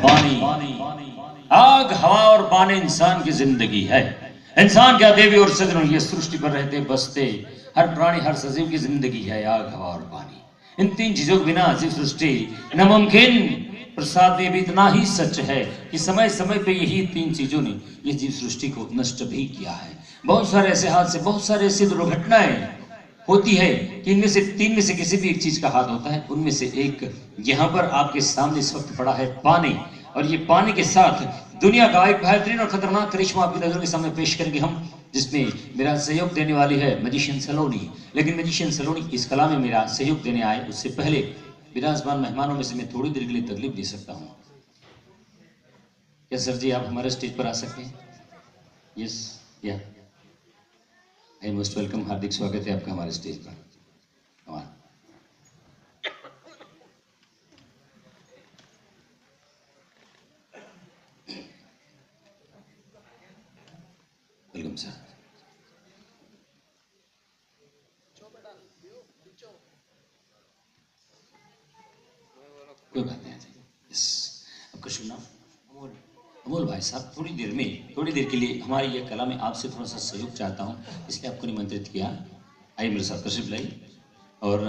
पानी। आग, हवा और पानी इंसान की जिंदगी है। इंसान क्या, देवी और सज्जनों, ये सृष्टि पर रहते बसते हर प्राणी, हर सजीव की जिंदगी है आग, हवा और पानी। इन तीन चीजों के बिना जीव सृष्टि नामुमकिन। प्रसाद में भी इतना ही सच है कि समय समय पे यही तीन चीजों ने ये जीव सृष्टि को नष्ट भी किया है। बहुत सारे ऐसे हादसे, बहुत सारे ऐसी दुर्घटनाएं होती है कि इनमें से तीन में से किसी भी एक चीज का हाथ होता है। उनमें से एक यहाँ पर आपके सामने इस वक्त पड़ा है पानी, और ये पानी के साथ दुनिया का एक बेहतरीन और खतरनाक करिश्मा आपकी नजरों के सामने पेश करेंगे हम, जिसमें मेरा सहयोग देने वाली है मैजिशियन सलोनी। लेकिन मैजिशियन सलोनी इस कला में मेरा सहयोग देने आए उससे पहले विराजमान मेहमानों में से मैं थोड़ी देर के लिए तकलीफ दे सकता हूँ। क्या सर जी आप हमारे स्टेज पर आ सकते हैं? यस, या आई मोस्ट वेलकम, हार्दिक स्वागत है आपका हमारे स्टेज पर। Welcome sir. कोई बात नहीं, यस, आपका शुभ नाम? अमोल। अमोल भाई साहब, थोड़ी देर के लिए हमारी यह कला में आपसे थोड़ा सा सहयोग चाहता हूँ, इसलिए आपको निमंत्रित किया। आइए मेरे साथ तशरीफ लाइए और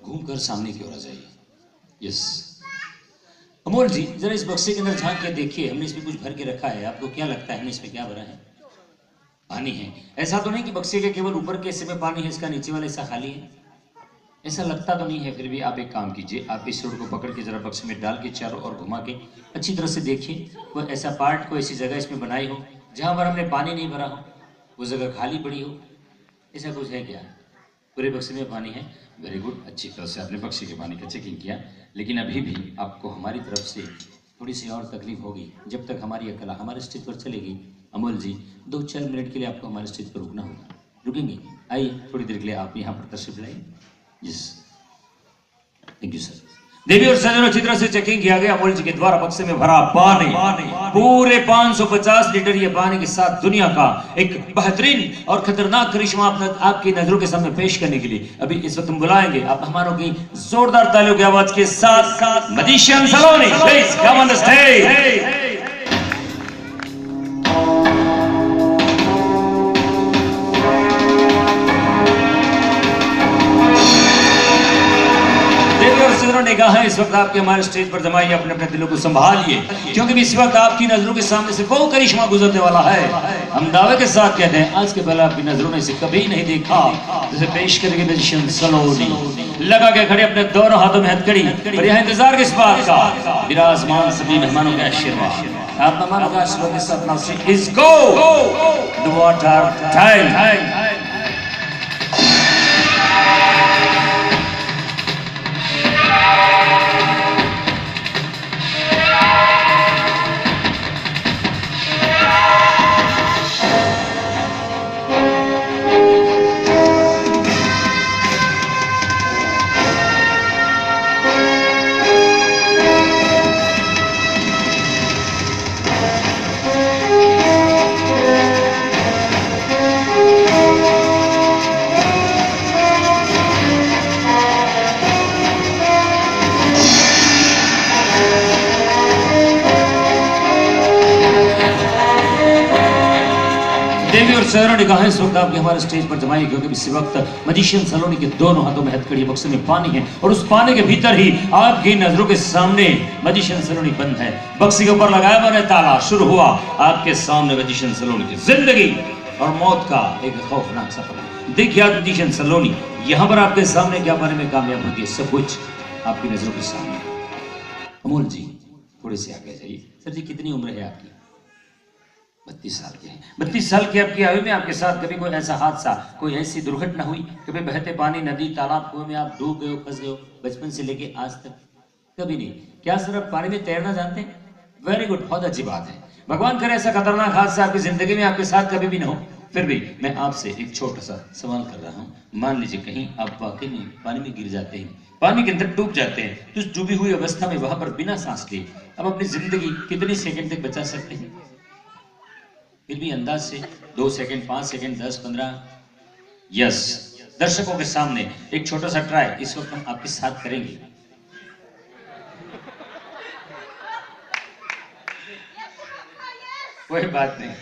घूमकर सामने की ओर आ जाइए। यस अमोल जी, जरा इस बक्से के अंदर झांक के देखिए, हमने इसमें कुछ भर के रखा है। आपको क्या लगता है हमने इसमें क्या भरा है? पानी है। ऐसा तो नहीं कि बक्से के केवल ऊपर के हिस्से में पानी है, इसका नीचे वाला हिस्सा खाली है? ऐसा लगता तो नहीं है। फिर भी आप एक काम कीजिए, आप इस रोड को पकड़ के जरा बक्से में डाल के चारों ओर घुमा के अच्छी तरह से देखिए, कोई ऐसा पार्ट, कोई ऐसी जगह इसमें बनाई हो जहां पर हमने पानी नहीं भरा हो, वो जगह खाली पड़ी हो, ऐसा कुछ है क्या? पूरे बक्से में पानी है। वेरी गुड, अच्छी तरह से आपने बक्से के पानी का चेकिंग किया। लेकिन अभी भी आपको हमारी तरफ से थोड़ी सी और तकलीफ होगी। जब तक हमारी यह कला हमारे स्टेज पर चलेगी, अमोल जी 2-4 मिनट के लिए आपको हमारे स्टेज पर रुकना होगा। रुकेंगे? आइए थोड़ी देर के लिए आप यहाँ पर तशरीफ लाइए। Yes, thank you sir. देवी और सज्जनों, अच्छी तरह से चेकिंग किया गया। अमोल जी के द्वारा बक्से में भरा पानी, पूरे 550 लीटर ये पानी के साथ दुनिया का एक बेहतरीन और खतरनाक करिश्मा आपकी नजरों के सामने पेश करने के लिए अभी इस वक्त हम बुलाएंगे आप हमारों की जोरदार तालियों की आवाज के साथ magician Saloni. Please come on the stage. निगाहें इस वक्त आपके हमारे स्टेज पर जमाइए, अपने अपने दिलों को संभालिए, क्योंकि इस वक्त आपकी नजरों के सामने से वो करिश्मा गुजरने वाला है। हम दावे के साथ कहते हैं आज के पहले आपकी नजरों ने इसे कभी नहीं देखा, जिसे पेश करेंगे मैजिशियन सलोनी। लगा के खड़े अपने दोनों हाथों में हथकड़ी, और यहाँ इंतजार किस बात का? विराजमान सभी मेहमानों का आशीर्वाद। आप मेहमानों का आशीर्वाद के साथ नाउ से is go the water time. निगाहें इस वक्त आपके हमारे स्टेज पर जमाई, क्योंकि इसी वक्त मैजिशियन सलोनी के दोनों हाथों में हथकड़ी, बक्से में पानी है, और उस पानी के भीतर ही आपकी नजरों के सामने मैजिशियन सलोनी बंद है। बक्से के ऊपर लगाया हुआ ताला। शुरू हुआ आपके सामने मैजिशियन सलोनी की जिंदगी और मौत का एक खौफनाक सफर। देखिए आज मैजिशियन सलोनी यहाँ पर आपके सामने क्या पाने में कामयाब होती है, सब कुछ आपकी नजरों के सामने। अमोल जी थोड़े से आगे जाइए। सर जी कितनी उम्र है आपकी? 32 साल के हैं। 32 साल की आपकी आयु में आपके साथ कभी कोई ऐसा हादसा, कोई ऐसी दुर्घटना हुई? कभी बहते पानी, नदी, तालाब, कुएं में आप डूब गए हो, फंस गए हो, बचपन से लेके आज तक? कभी नहीं। क्या सर आप पानी में तैरना जानते हैं? वेरी गुड, बहुत अच्छी बात है। भगवान करे ऐसा खतरनाक हादसा आपकी जिंदगी में आपके साथ कभी भी ना हो। फिर भी मैं आपसे एक छोटा सा सवाल कर रहा हूँ। मान लीजिए कहीं आप वाकई में पानी में गिर जाते हैं, पानी के अंदर डूब जाते हैं, तो उस डूबी हुई अवस्था में वहां पर बिना सांस लिए आप अपनी जिंदगी कितनी सेकंड तक बचा सकते हैं? फिर भी अंदाज से 2 सेकंड, 5 सेकंड, 10, 15। यस, दर्शकों के सामने एक छोटा सा ट्राई इस वक्त हम आपके साथ करेंगे। कोई बात नहीं।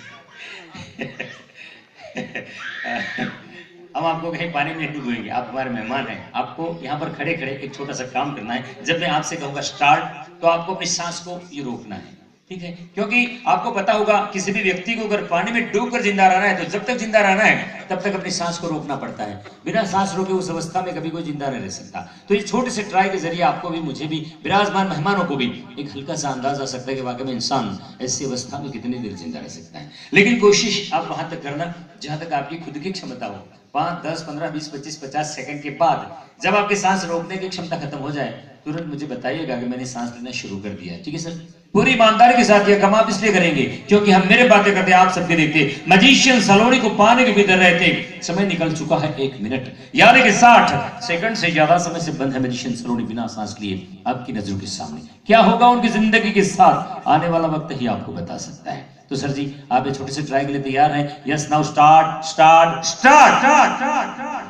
हम आपको कहीं पानी में नहीं डूबेंगे, आप हमारे मेहमान हैं। आपको यहाँ पर खड़े खड़े एक छोटा सा काम करना है। जब मैं आपसे कहूँगा स्टार्ट, तो आपको अपनी सांस को ये रोकना है, ठीक है? क्योंकि आपको पता होगा किसी भी व्यक्ति को अगर पानी में डूबकर जिंदा रहना है, तो जब तक जिंदा रहना है तब तक अपनी सांस को रोकना पड़ता है। बिना सांस रोके उस अवस्था में कभी कोई जिंदा नहीं रह सकता। तो ये छोटे से ट्राई के जरिए आपको भी, मुझे भी, विराजमान मेहमानों को भी एक हल्का सा अंदाज आ सकता है कि वाकई में इंसान ऐसी अवस्था में कितनी देर जिंदा रह सकता है। लेकिन कोशिश आप वहां तक करना जहां तक आपकी खुद की क्षमता हो। 5, 10, 15, 20, 25, 50 सेकंड के बाद जब आपकी सांस रोकने की क्षमता खत्म हो जाए, तुरंत मुझे बताइएगा कि मैंने सांस लेना शुरू कर दिया, ठीक है सर? पूरी ईमानदारी के साथ यह काम आप इसलिए करेंगे क्योंकि हम मेरे बातें करते आप सबके देखते। मजिशियन सलोनी को पानी के भीतर रहते समय निकल चुका है 1 मिनट, यानी कि 60 सेकंड से ज्यादा समय से बंद है मजिशियन सलोनी बिना सांस लिए आपकी नजरों के सामने। क्या होगा उनकी जिंदगी के साथ, आने वाला वक्त ही आपको बता सकता है। तो सर जी, आप ये छोटे से ट्राई के लिए तैयार हैं? Yes, now start start start.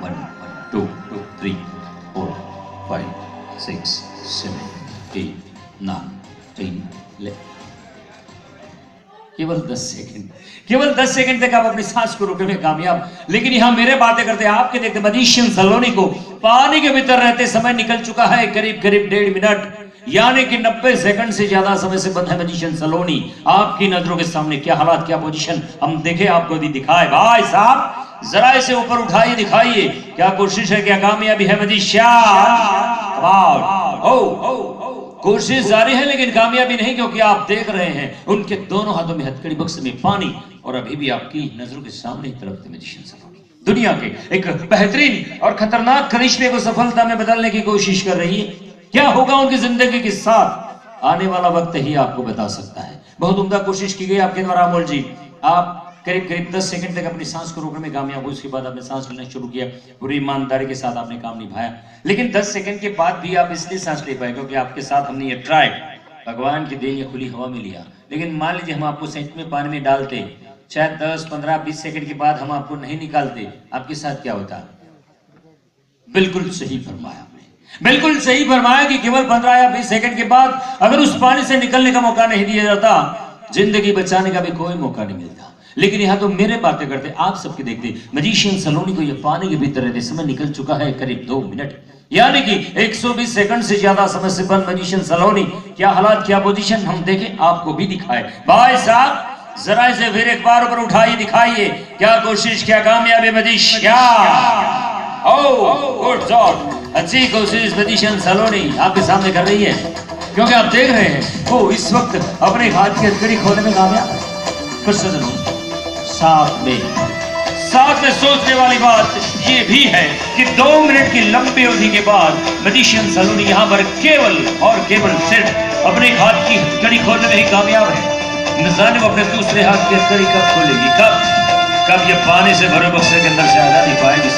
1 2 3 4 5 6 7 8 9 10 केवल 10 सेकंड, केवल 10 सेकंड तक आप अपनी सांस को रोकने में कामयाब। लेकिन यहां मेरे बातें करते आपके देखते मजिशियन सलोनी को पानी के भीतर रहते समय निकल चुका है करीब करीब 1.5 मिनट, यानी कि 90 सेकंड से ज्यादा समय से बंद है मजिशियन सलोनी आपकी नजरों के सामने। क्या हालात, क्या पोजीशन हम देखे, आपको भी दिखाए। भाई साहब जरा इसे ऊपर उठाइए, दिखाइए क्या कोशिश है, क्या कामयाबी है मजिशियन? कोशिश जारी है लेकिन कामयाबी नहीं, क्योंकि आप देख रहे हैं उनके दोनों हाथों में हथकड़ी बक्से में पानी और अभी भी आपकी नजरों के सामने एक तरफ मजिशियन सलोनी दुनिया के एक बेहतरीन और खतरनाक करिश्मे को सफलता में बदलने की कोशिश कर रही है। क्या होगा उनकी जिंदगी के साथ, आने वाला वक्त ही आपको बता सकता है। बहुत उम्दा कोशिश की गई आपके द्वारा अमोल जी। आप करीब करीब 10 सेकंड तक अपनी सांस को रोकने में कामयाब हुए। उसके बाद आपने सांस लेना शुरू किया, पूरी ईमानदारी के साथ आपने काम निभाया। लेकिन 10 सेकंड के बाद भी आप इसलिए सांस ले पाए क्योंकि आपके साथ हमने ये ट्राई भगवान की देन, ये खुली हवा में लिया। लेकिन मान लीजिए हम आपको सच में पानी में डालते, शायद 10, 15, 20 सेकंड के बाद हम आपको नहीं निकालते, आपके साथ क्या होता? बिल्कुल सही फरमाया आपने, बिल्कुल सही फरमाया कि केवल 15 या 20 सेकंड के बाद अगर उस पानी से निकलने का मौका नहीं दिया जाता, जिंदगी बचाने का भी कोई मौका नहीं मिलता। लेकिन यहाँ तो मेरे बातें करते आप सबके देखते मजिशियन सलोनी को यह पानी के भीतर रहते समय निकल चुका है करीब 2 मिनट, यानी कि 120 सेकंड से ज्यादा समय से बंद मजिशियन सलोनी। क्या हालात, क्या पोजीशन हम देखें, आपको भी दिखाए। भाई साहब जरा इसे फिर एक बार ऊपर उठाइए, दिखाइए क्या कोशिश, क्या कामयाबी मजिशियन। गुड शॉट, अच्छी कोशिश मजिशियन सलोनी आपके सामने कर रही है, क्योंकि आप देख रहे हैं वो इस वक्त अपने हाथ की हथकड़ी खोलने में कामयाब है। कुछ साथ में सोचने वाली बात यह भी है कि 2 मिनट की लंबी अवधि के बाद मजिशियन सलोनी यहाँ पर केवल और केवल सिर्फ अपने हाथ की हथकड़ी खोलने में ही कामयाब है। न जाने वो अपने दूसरे हाथ की हथकड़ी कब खोलेगी, कब ये पानी से भरे बक्से के अंदर से आजादी पाएगी।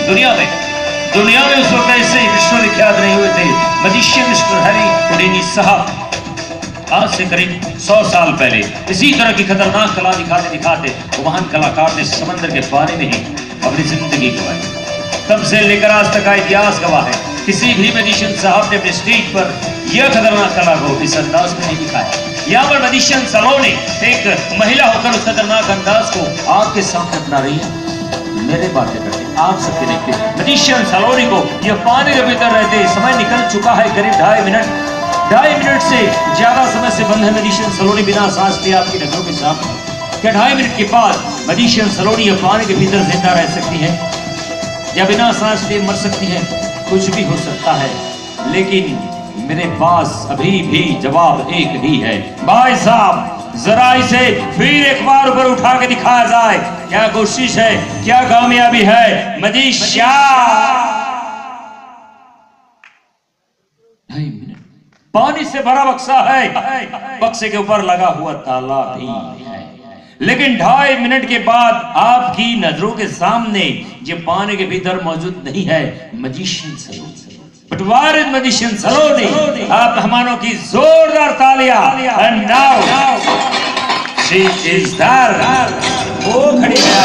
दुनिया में उस वक्त ऐसे ही विश्वविख्यात नहीं हुए थे मजिशियन मिस्टर हैरी हुडीनी साहब। आज से करीब 100 साल पहले इसी तरह की खतरनाक कला दिखाते वो महान कलाकार ने समंदर के पानी में ही अपनी जिंदगी गंवाई। तब से लेकर आज तक का इतिहास गवाह है, किसी भी मजिशियन साहब ने अपने स्टेज पर यह खतरनाक कला को इस अंदाज में नहीं दिखाया। यहाँ पर मजिशियन सलोनी एक महिला होकर उस खतरनाक अंदाज को आपके सामने अपना रही है। मेरे बातें करते आप सबके देखते मजिशियन सलोनी को यह पानी के भीतर रहते समय निकल चुका है करीब 2.5 मिनट। 2.5 मिनट से ज्यादा समय से बंद है मजिशियन सलोनी बिना सांस लिए आपकी नजरों के सामने। क्या 2.5 मिनट के बाद मजिशियन सलोनी पानी के भीतर जिंदा रह सकती है या बिना सांस लिए मर सकती है? कुछ भी हो सकता है, लेकिन मेरे पास अभी भी जवाब एक ही है। भाई साहब जरा इसे फिर एक बार ऊपर उठा के दिखाया जाए, क्या कोशिश है, क्या कामयाबी है मजिशियन। 2.5 मिनट पानी से भरा बक्सा है, बक्से के ऊपर लगा हुआ ताला भी है, लेकिन 2.5 मिनट के बाद आपकी नजरों के सामने ये पानी के भीतर मौजूद नहीं है magician Saloni. But where is magician सलोनी? आप मेहमानों की जोरदार तालियां। And now she is there. वो खड़ी है